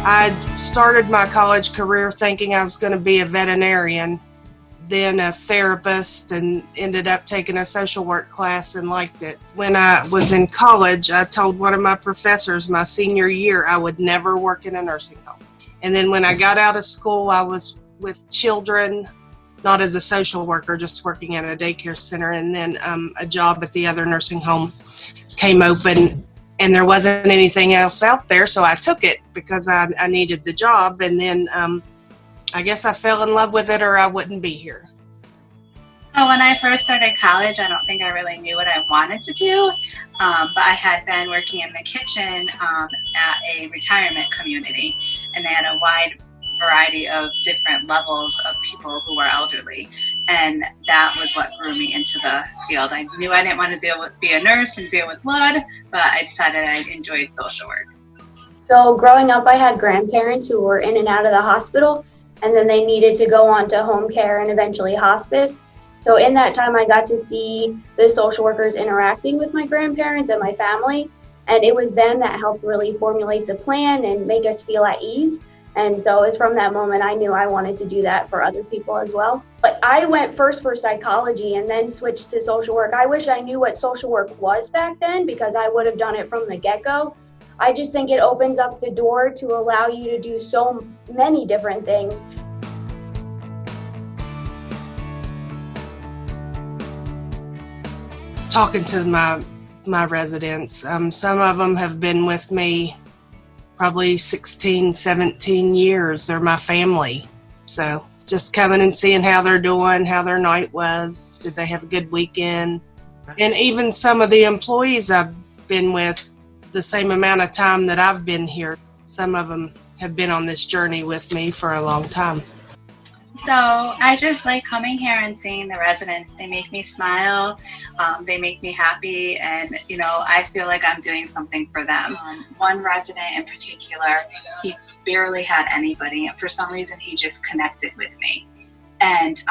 I started my college career thinking I was going to be a veterinarian, then a therapist, and ended up taking a social work class and liked it. When I was in college, I told one of my professors my senior year I would never work in a nursing home. And then when I got out of school, I was with children, not as a social worker, just working at a daycare center, and then a job at the other nursing home came open, and there wasn't anything else out there, so I took it because I needed the job, and then I guess I fell in love with it or I wouldn't be here. So when I first started college, I don't think I really knew what I wanted to do, but I had been working in the kitchen at a retirement community, and they had a wide variety of different levels of people who were elderly, and that was what grew me into the field. I knew I didn't want to be a nurse and deal with blood, but I decided I enjoyed social work. So growing up, I had grandparents who were in and out of the hospital, and then they needed to go on to home care and eventually hospice. So in that time, I got to see the social workers interacting with my grandparents and my family, and it was them that helped really formulate the plan and make us feel at ease. And so it's from that moment I knew I wanted to do that for other people as well. But I went first for psychology and then switched to social work. I wish I knew what social work was back then because I would have done it from the get-go. I just think it opens up the door to allow you to do so many different things. Talking to my residents, some of them have been with me probably 16, 17 years. They're my family. So just coming and seeing how they're doing, how their night was, did they have a good weekend? And even some of the employees I've been with the same amount of time that I've been here. Some of them have been on this journey with me for a long time. So I just like coming here and seeing the residents. They make me smile, they make me happy, and I feel like I'm doing something for them. One resident in particular, he barely had anybody, and for some reason he just connected with me. And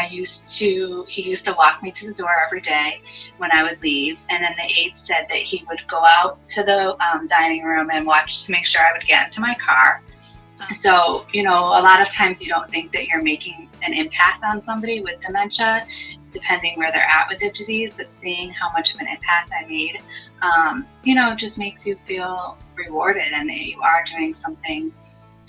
he used to walk me to the door every day when I would leave, and then the aide said that he would go out to the dining room and watch to make sure I would get into my car. So, a lot of times you don't think that you're making an impact on somebody with dementia, depending where they're at with the disease, but seeing how much of an impact I made, just makes you feel rewarded and that you are doing something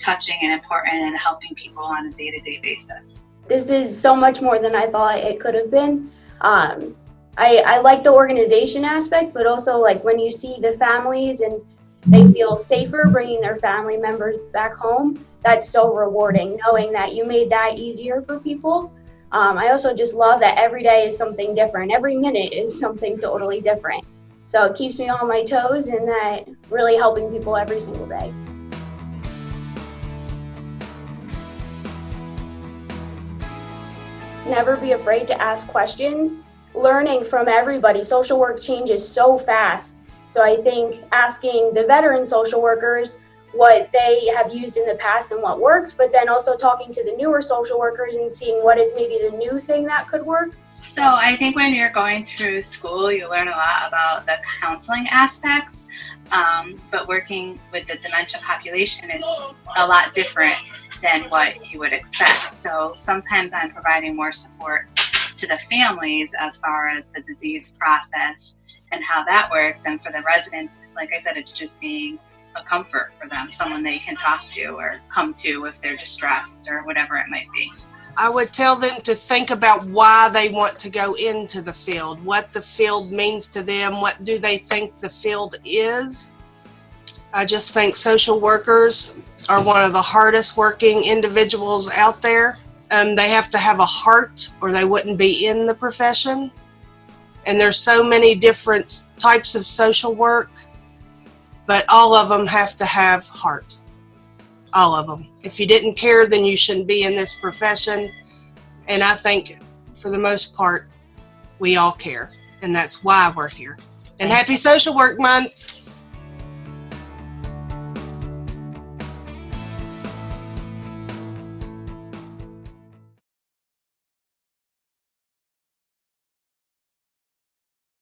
touching and important and helping people on a day-to-day basis. This is so much more than I thought it could have been. I like the organization aspect, but also like when you see the families and they feel safer bringing their family members back home, that's so rewarding, knowing that you made that easier for people. I also just love that every day is something different. Every minute is something totally different. So it keeps me on my toes and that really helping people every single day. Never be afraid to ask questions. Learning from everybody. Social work changes so fast. So I think asking the veteran social workers what they have used in the past and what worked, but then also talking to the newer social workers and seeing what is maybe the new thing that could work. So I think when you're going through school, you learn a lot about the counseling aspects, but working with the dementia population is a lot different than what you would expect. So sometimes I'm providing more support to the families as far as the disease process and how that works. And for the residents, like I said, it's just being a comfort for them, someone they can talk to or come to if they're distressed or whatever it might be. I would tell them to think about why they want to go into the field, what the field means to them, what do they think the field is. I just think social workers are one of the hardest working individuals out there. They have to have a heart or they wouldn't be in the profession. And there's so many different types of social work, but all of them have to have heart. All of them. If you didn't care, then you shouldn't be in this profession. And I think for the most part, we all care. And that's why we're here. And happy Social Work Month.